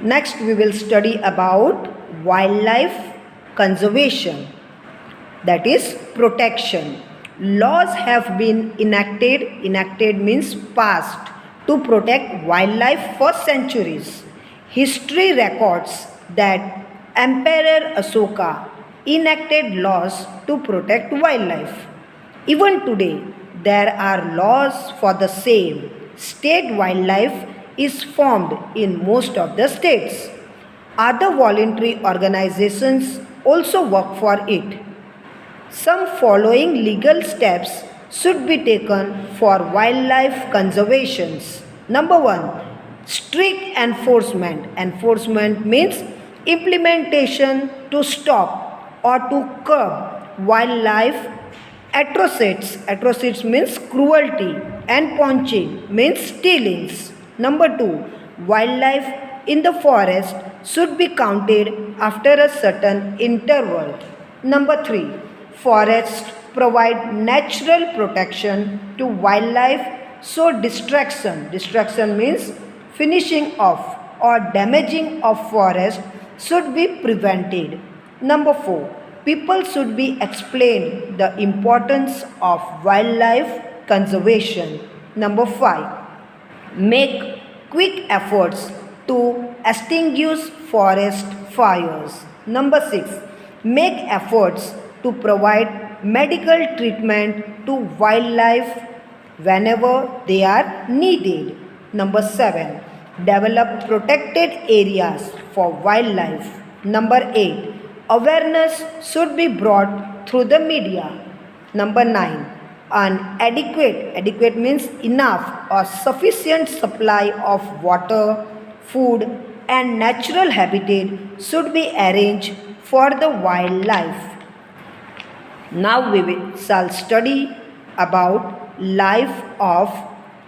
Next we will study about wildlife conservation, that is protection. Laws have been enacted means passed, to protect wildlife for centuries. History records that Emperor Asoka enacted laws to protect wildlife. Even today, there are laws for the same. State wildlife is formed in most of the states. Other voluntary organizations also work for it. Some following legal steps should be taken for wildlife conservation. Number 1, strict enforcement. Enforcement means implementation to stop or to curb wildlife atrocities. Atrocities means cruelty, and poaching means stealings. Number 2, wildlife in the forest should be counted after a certain interval. Number 3, forests provide natural protection to wildlife, so destruction means finishing off or damaging of forest should be prevented. Number 4, people should be explained the importance of wildlife conservation. Number 5, make quick efforts to extinguish forest fires. Number 6, make efforts to provide medical treatment to wildlife whenever they are needed. Number 7, develop protected areas for wildlife. Number 8, awareness should be brought through the media. Number 9, an adequate means enough or sufficient supply of water, food and natural habitat should be arranged for the wildlife. Now shall study about life of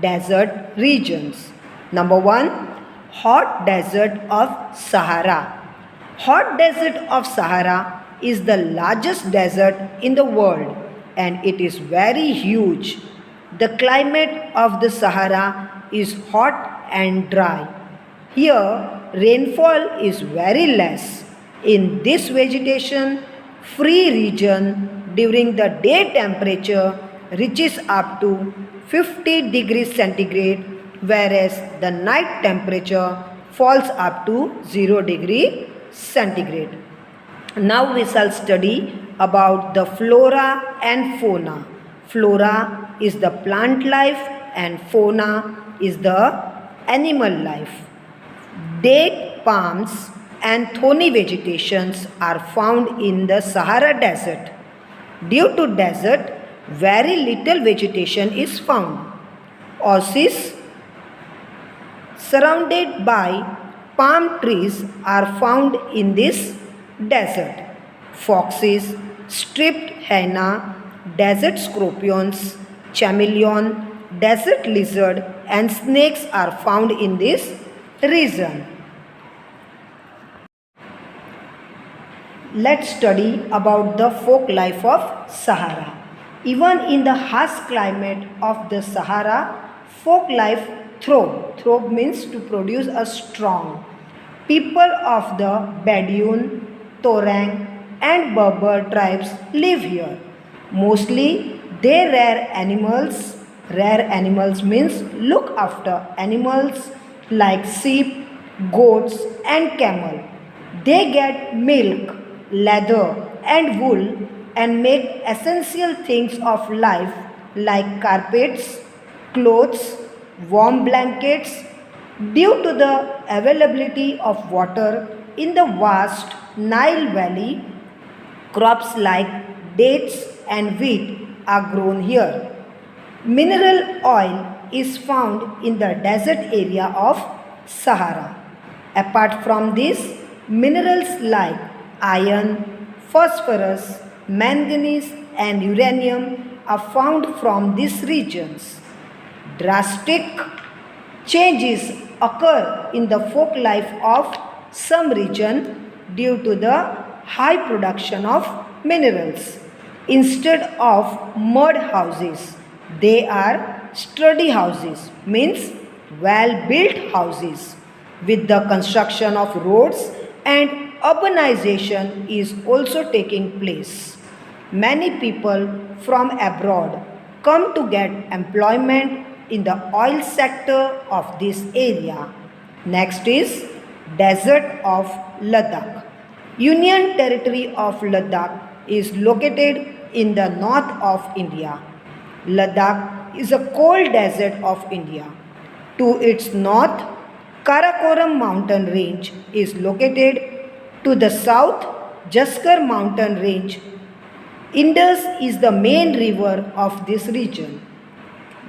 desert regions. Number 1, hot desert of Sahara. Hot desert of Sahara is the largest desert in the world and it is very huge. The climate of the Sahara is hot and dry. Here rainfall is very less. In this vegetation free region, during the day temperature reaches up to 50 degrees centigrade, whereas the night temperature falls up to 0 degree centigrade. Now we shall study about the flora and fauna. Flora is the plant life and fauna is the animal life. Date palms and thorny vegetations are found in the Sahara Desert. Due to desert, very little vegetation is found. Oases surrounded by palm trees are found in this desert. Foxes, striped hyena, desert scorpions, chameleon, desert lizard and snakes are found in this region. Let's study about the folk life of Sahara. Even in the harsh climate of the Sahara, folk life thrive. Thrive means to produce a strong. People of the Bedouin, Torang and Berber tribes live here. Mostly they rear animals. Rear animals means look after animals like sheep, goats and camel. They get milk, leather and wool and make essential things of life like carpets, clothes, warm blankets. Due to the availability of water in the vast Nile Valley, crops like dates and wheat are grown here. Mineral oil is found in the desert area of Sahara. Apart from this, minerals like iron, phosphorus, manganese and uranium are found from these regions. Drastic changes occur in the folk life of some region due to the high production of minerals. Instead of mud houses, they are sturdy houses, means well built houses. with the construction of roads and urbanization is also taking place. Many people from abroad come to get employment in the oil sector of this area. Next is Desert of Ladakh. Union Territory of Ladakh is located in the north of India. Ladakh is a cold desert of India. To its north, Karakoram mountain range is located. To the south, Jaskar mountain range. Indus is the main river of this region.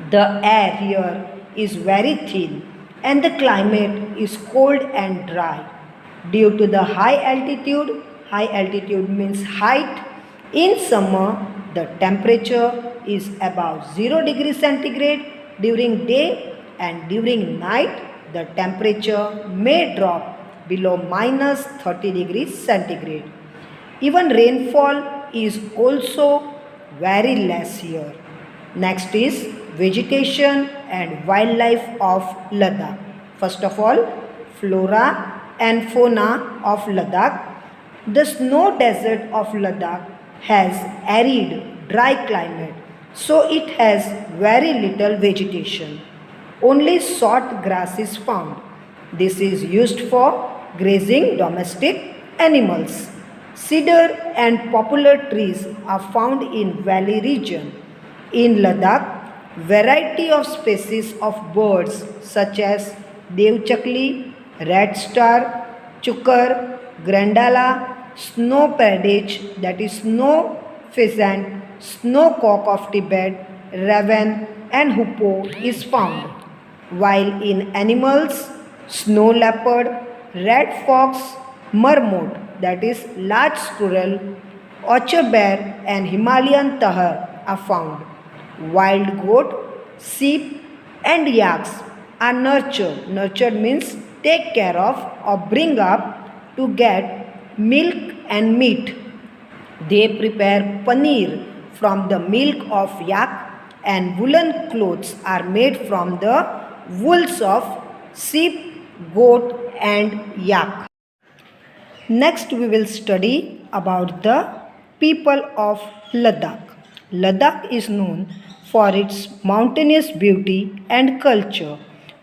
The air here is very thin and the climate is cold and dry. Due to the high altitude means height, in summer the temperature is about 0 degrees centigrade during day, and during night the temperature may drop below minus 30 degrees centigrade. Even rainfall is also very less here. Next is vegetation and wildlife of Ladakh. First of all, flora and fauna of Ladakh. The snow desert of Ladakh has arid, dry climate, so it has very little vegetation. Only short grass is found. This is used for grazing domestic animals. Cedar and poplar trees are found in valley region. In Ladakh, variety of species of birds such as devchakli, red star, chukar, grandala, snow perdage, that is snow pheasant, snow cock of Tibet, raven and hoopoe is found. While in animals, snow leopard, red fox, marmot, that is large squirrel, orchard bear and Himalayan tahar are found. Wild goat, sheep and yaks are nurtured. Nurtured means take care of or bring up to get milk and meat. They prepare paneer from the milk of yak, and woolen clothes are made from the wools of sheep, goat and yak. Next we will study about the people of Ladakh. Ladakh is known for its mountainous beauty and culture.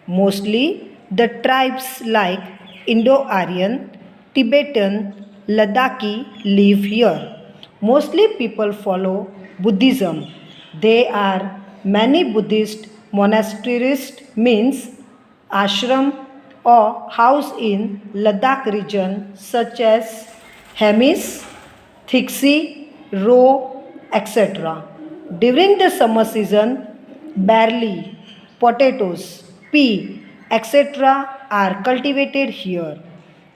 Mostly the tribes like Indo-Aryan, Tibetan, Ladakhi live here. Mostly people follow Buddhism. There are many Buddhist monasteries, means ashram or house in Ladakh region such as Hemis, Thiksi, Ro, etc. During the summer season, barley, potatoes, pea, etc. are cultivated here.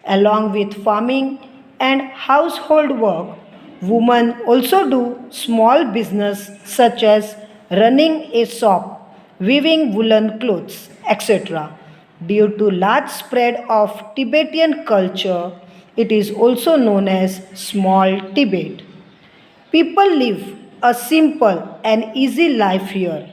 Along with farming and household work, women also do small business such as running a shop, weaving woolen clothes, etc. Due to large spread of Tibetan culture, it is also known as Small Tibet. People live a simple and easy life here.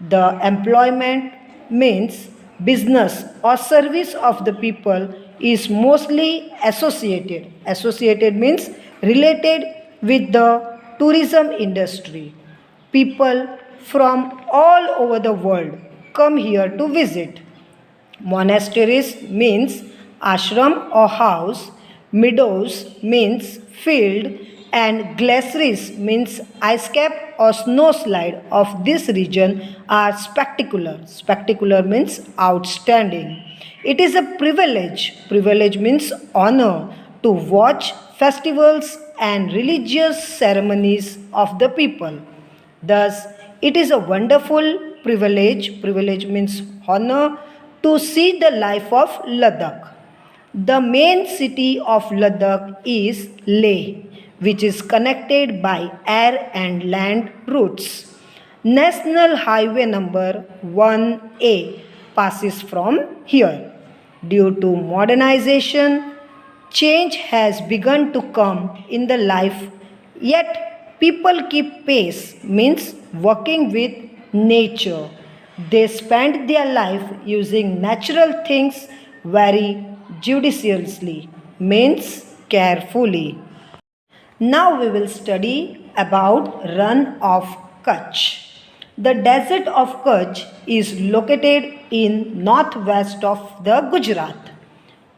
The employment means business or service of the people is mostly associated. Associated means related with the tourism industry. People from all over the world come here to visit. Monasteries means ashram or house, meadows means field, and glaciers means ice cap or snow slide of this region are spectacular. Spectacular means outstanding. It is a privilege. Privilege means honor to watch festivals and religious ceremonies of the people. Thus, it is a wonderful privilege. Privilege means honor to see the life of Ladakh. The main city of Ladakh is Leh, which is connected by air and land routes. National Highway number 1A passes from here. Due to modernization, change has begun to come in the life, yet people keep pace, means working with nature. They spend their life using natural things very judiciously means carefully. Now we will study about Run of Kutch. The desert of Kutch is located in northwest of the Gujarat.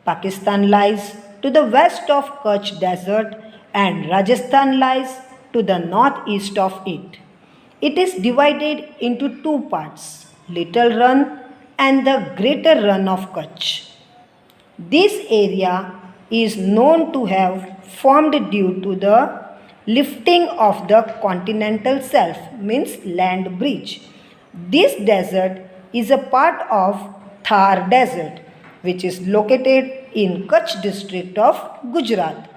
Pakistan lies to the west of Kutch desert and Rajasthan lies to the northeast of it. It is divided into two parts, Little Run and the Greater Run of Kutch. This area is known to have formed due to the lifting of the continental shelf, means land bridge. This desert is a part of Thar Desert, which is located in Kutch district of Gujarat,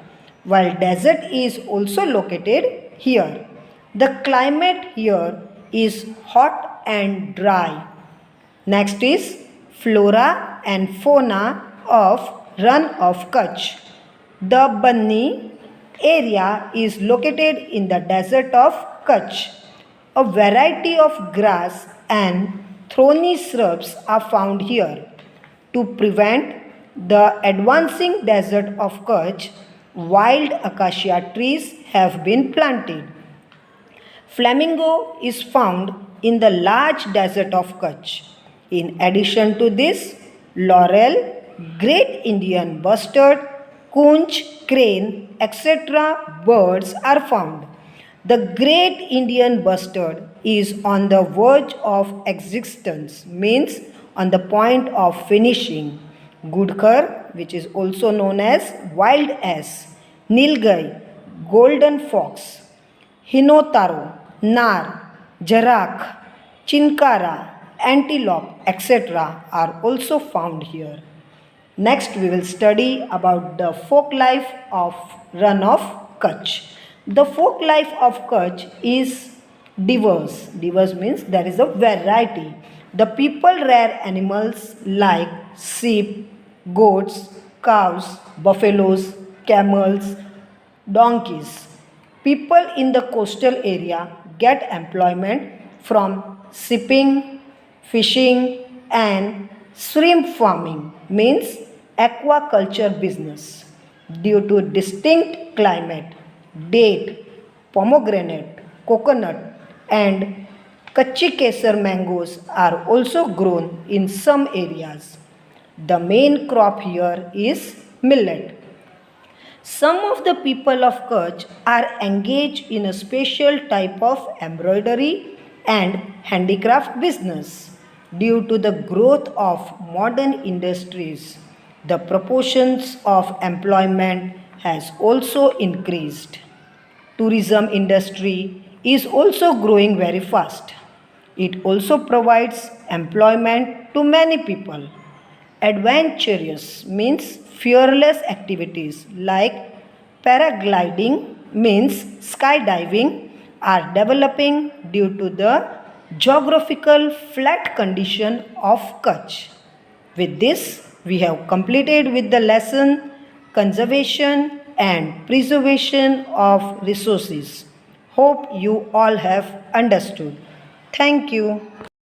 while desert is also located here. The climate here is hot and dry. Next is flora and fauna of Run of Kutch. The Banni area is located in the desert of Kutch. A variety of grass and thorny shrubs are found here. To prevent the advancing desert of Kutch, wild acacia trees have been planted. Flamingo is found in the large desert of Kutch. In addition to this, laurel, great Indian bustard, conch, crane, etc. birds are found. The great Indian bustard is on the verge of existence, means on the point of finishing. Gudkar, which is also known as wild ass, nilgai, golden fox, hinotaro, nar, jarak, chinkara, antelope, etc. are also found here. Next, we will study about the folk life of Run of Kutch. The folk life of Kutch is diverse. Diverse means there is a variety. The people rear animals like sheep, goats, cows, buffaloes, camels, donkeys. People in the coastal area get employment from shipping, fishing, and shrimp farming, means aquaculture business. Due to distinct climate, date, pomegranate, coconut, and Kachi Kesar mangoes are also grown in some areas. The main crop here is millet. Some of the people of Kutch are engaged in a special type of embroidery and handicraft business. Due to the growth of modern industries, the proportions of employment has also increased. Tourism industry is also growing very fast. It also provides employment to many people. Adventurous means fearless activities like paragliding, means skydiving, are developing due to the geographical flat condition of Kutch. With this, we have completed with the lesson Conservation and Preservation of Resources. Hope you all have understood. Thank you.